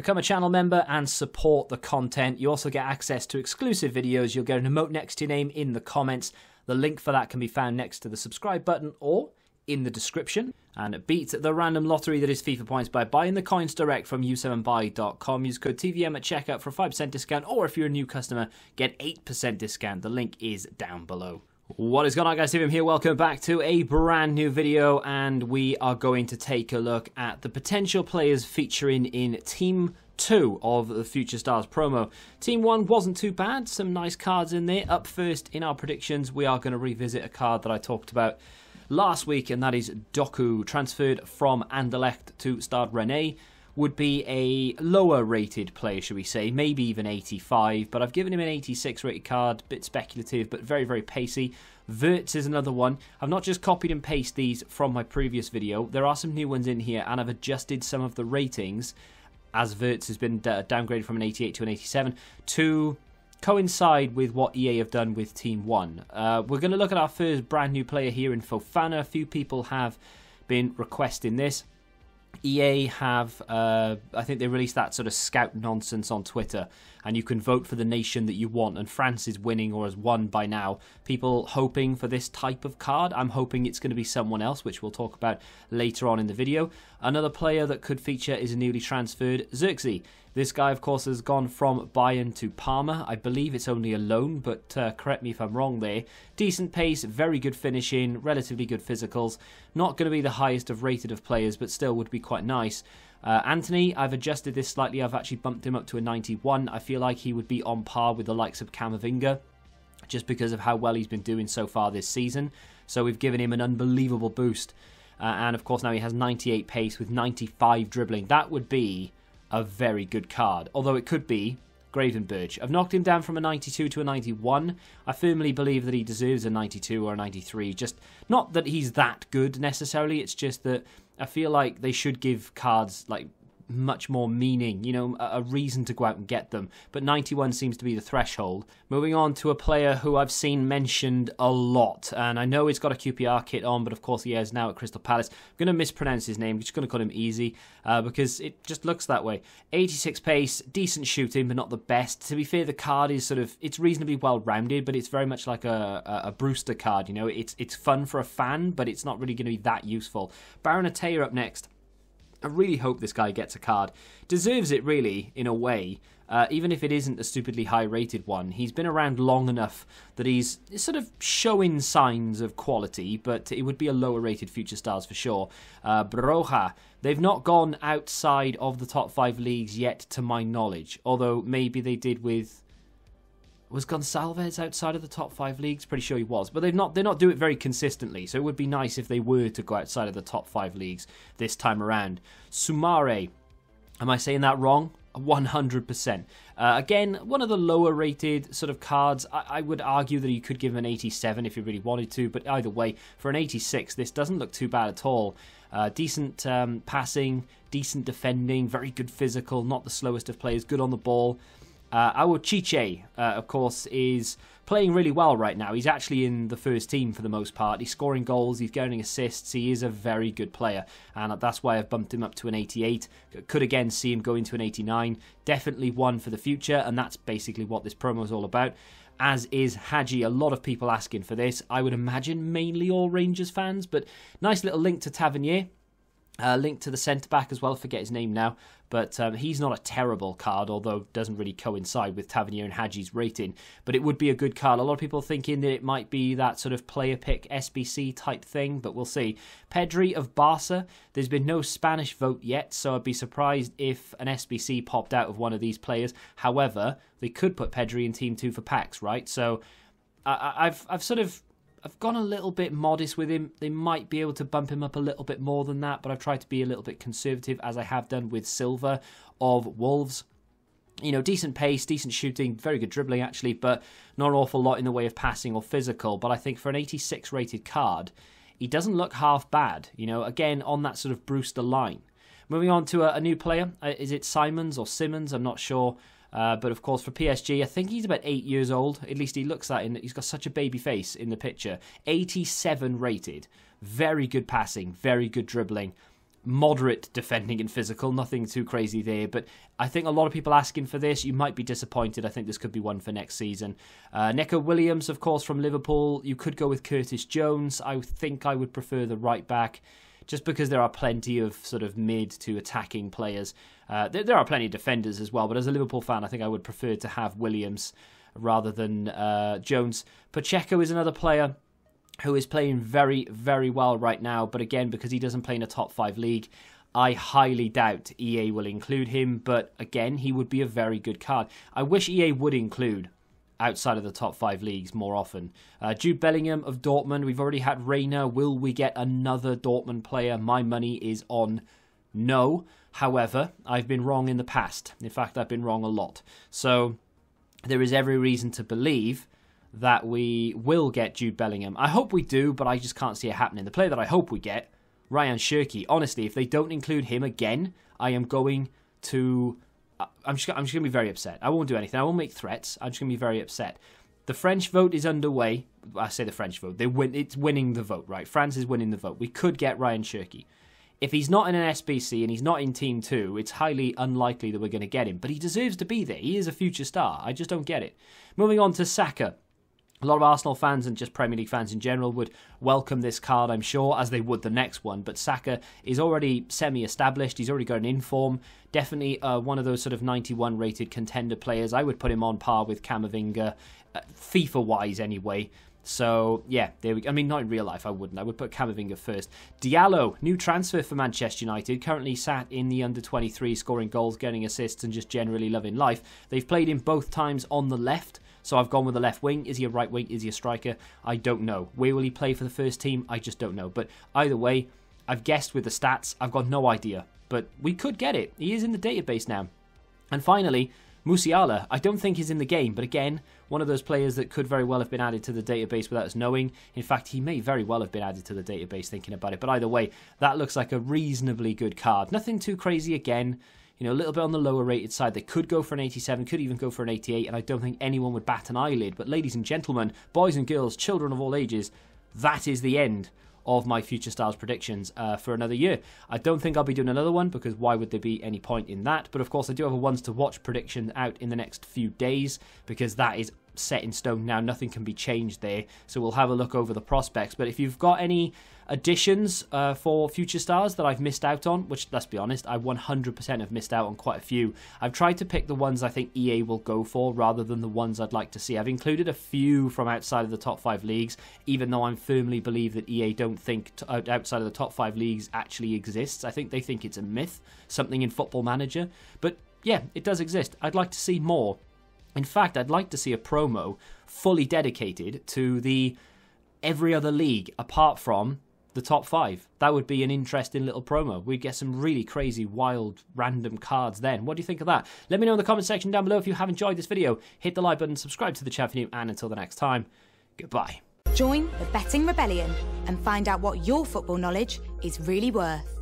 Become a channel member and support the content. You also get access to exclusive videos. You'll get an emote next to your name in the comments. The link for that can be found next to the subscribe button or in the description. And beat the random lottery that is FIFA points by buying the coins direct from u7buy.com. Use code TVM at checkout for a 5% discount, or if you're a new customer, get 8% discount. The link is down below. What is going on, guys? TVM here. Welcome back to a brand new video, and we are going to take a look at the potential players featuring in Team 2 of the Future Stars promo. Team 1 wasn't too bad, some nice cards in there. Up first in our predictions, we are going to revisit a card that I talked about last week, and that is Doku, transferred from Anderlecht to Stade Rennais. Would be a lower rated player, should we say, maybe even 85, but I've given him an 86 rated card, bit speculative, but very, very pacey. Wirtz is another one. I've not just copied and pasted these from my previous video. There are some new ones in here, and I've adjusted some of the ratings, as Wirtz has been downgraded from an 88 to an 87, to coincide with what EA have done with Team 1. We're going to look at our first brand new player here in Fofana. A few people have been requesting this. EA have, I think they released that sort of scout nonsense on Twitter, and you can vote for the nation that you want, and France is winning or has won by now. People hoping for this type of card. I'm hoping it's going to be someone else, which we'll talk about later on in the video. Another player that could feature is a newly transferred Xerxes. This guy, of course, has gone from Bayern to Parma. I believe it's only a loan, but correct me if I'm wrong there. Decent pace, very good finishing, relatively good physicals. Not going to be the highest of rated of players, but still would be quite nice. Anthony, I've adjusted this slightly. I've actually bumped him up to a 91. I feel like he would be on par with the likes of Camavinga, just because of how well he's been doing so far this season. So we've given him an unbelievable boost. And of course now he has 98 pace with 95 dribbling. That would be a very good card, although it could be GRAVENBERCH. I've knocked him down from a 92 to a 91. I firmly believe that he deserves a 92 or a 93. Just not that he's that good necessarily, it's just that I feel like they should give cards like much more meaning, you know, a reason to go out and get them. But 91 seems to be the threshold. Moving on to a player who I've seen mentioned a lot, and I know he's got a QPR kit on, but of course he is now at Crystal Palace. I'm going to mispronounce his name, just going to call him Easy, because it just looks that way. 86 pace, decent shooting, but not the best. To be fair, the card is sort of, it's reasonably well rounded, but it's very much like a Brewster card, you know. It's fun for a fan, but it's not really going to be that useful. Baron Ataya up next. I really hope this guy gets a card. Deserves it, really, in a way. Even if it isn't a stupidly high-rated one. He's been around long enough that he's sort of showing signs of quality, but it would be a lower-rated Future Stars for sure. Broja. They've not gone outside of the top 5 leagues yet, to my knowledge. Although, maybe they did with... Was Gonçalves outside of the top 5 leagues? Pretty sure he was. But they're not doing it very consistently. So it would be nice if they were to go outside of the top 5 leagues this time around. Sumare. Am I saying that wrong? 100%. Again, one of the lower rated sort of cards. I would argue that you could give him an 87 if you really wanted to. But either way, for an 86, this doesn't look too bad at all. Decent passing, decent defending, very good physical, not the slowest of players, good on the ball. Our Chiche, of course, is playing really well right now. He's actually in the first team for the most part. He's scoring goals, he's getting assists. He is a very good player, and that's why I've bumped him up to an 88. Could again see him go into an 89. Definitely one for the future, and that's basically what this promo is all about. As is Hadji. A lot of people asking for this. I would imagine mainly all Rangers fans, but nice little link to Tavernier. Link to the centre-back as well, forget his name now, but he's not a terrible card, although doesn't really coincide with Tavernier and Hadji's rating, but it would be a good card. A lot of people thinking that it might be that sort of player pick SBC type thing, but we'll see. Pedri of Barca, there's been no Spanish vote yet, so I'd be surprised if an SBC popped out of one of these players. However, they could put Pedri in Team 2 for packs, right? So I've gone a little bit modest with him. They might be able to bump him up a little bit more than that, but I've tried to be a little bit conservative, as I have done with SILVA of Wolves. You know, decent pace, decent shooting, very good dribbling actually, but not an awful lot in the way of passing or physical. But I think for an 86 rated card, he doesn't look half bad. You know, again, on that sort of Brewster line. Moving on to a new player. Is it Simons or Simmons? I'm not sure. But of course for PSG, I think he's about 8 years old. At least he looks that. He's got such a baby face in the picture. 87 rated. Very good passing. Very good dribbling. moderate defending and physical, nothing too crazy there, but I think a lot of people asking for this. You might be disappointed. I think this could be one for next season. Neco Williams, of course, from Liverpool. You could go with Curtis Jones. I think I would prefer the right back, just because there are plenty of sort of mid to attacking players. There are plenty of defenders as well, but as a Liverpool fan, I think I would prefer to have Williams rather than Jones. Pacheco is another player who is playing very, very well right now. But again, because he doesn't play in a top 5 league, I highly doubt EA will include him. But again, he would be a very good card. I wish EA would include outside of the top 5 leagues more often. Jude Bellingham of Dortmund. We've already had Reina. Will we get another Dortmund player? My money is on no. However, I've been wrong in the past. In fact, I've been wrong a lot. So there is every reason to believe that we will get Jude Bellingham. I hope we do, but I just can't see it happening. The player that I hope we get, Ryan Cherki. Honestly, if they don't include him again, I am going to... I'm just going to be very upset. I won't do anything. I won't make threats. I'm just going to be very upset. The French vote is underway. I say the French vote. It's winning the vote, right? France is winning the vote. We could get Ryan Cherki. If he's not in an SBC and he's not in Team 2, it's highly unlikely that we're going to get him. But he deserves to be there. He is a future star. I just don't get it. Moving on to Saka. A lot of Arsenal fans and just Premier League fans in general would welcome this card, I'm sure, as they would the next one. But Saka is already semi-established. He's already got an inform. Definitely one of those sort of 91 rated contender players. I would put him on par with Camavinga, FIFA-wise anyway. So, yeah, there we go. I mean, not in real life, I wouldn't. I would put Camavinga first. Diallo, new transfer for Manchester United, currently sat in the under-23, scoring goals, getting assists, and just generally loving life. They've played him both times on the left, so I've gone with the left wing. Is he a right wing? Is he a striker? I don't know. Where will he play for the first team? I just don't know. But either way, I've guessed with the stats. I've got no idea. But we could get it. He is in the database now. And finally, Musiala, I don't think he's in the game, but again, one of those players that could very well have been added to the database without us knowing. In fact, he may very well have been added to the database thinking about it, but either way, that looks like a reasonably good card. Nothing too crazy again, you know, a little bit on the lower rated side. They could go for an 87, could even go for an 88, and I don't think anyone would bat an eyelid. But ladies and gentlemen, boys and girls, children of all ages, that is the end of my Future Stars predictions for another year. I don't think I'll be doing another one, because why would there be any point in that? But of course, I do have a ones to watch prediction out in the next few days, because that is set in stone now. Nothing can be changed there. So we'll have a look over the prospects. But if you've got any additions for Future Stars that I've missed out on, which, let's be honest, I 100% have missed out on quite a few. I've tried to pick the ones I think EA will go for rather than the ones I'd like to see. I've included a few from outside of the top 5 leagues, even though I firmly believe that EA don't think outside of the top 5 leagues actually exists. I think they think it's a myth, something in Football Manager. But yeah, it does exist. I'd like to see more. In fact, I'd like to see a promo fully dedicated to the every other league apart from the top 5. That would be an interesting little promo. We'd get some really crazy, wild, random cards then. What do you think of that? Let me know in the comment section down below. If you have enjoyed this video, hit the like button, subscribe to the channel if you're new, and until the next time, goodbye. Join the Betting Rebellion and find out what your football knowledge is really worth.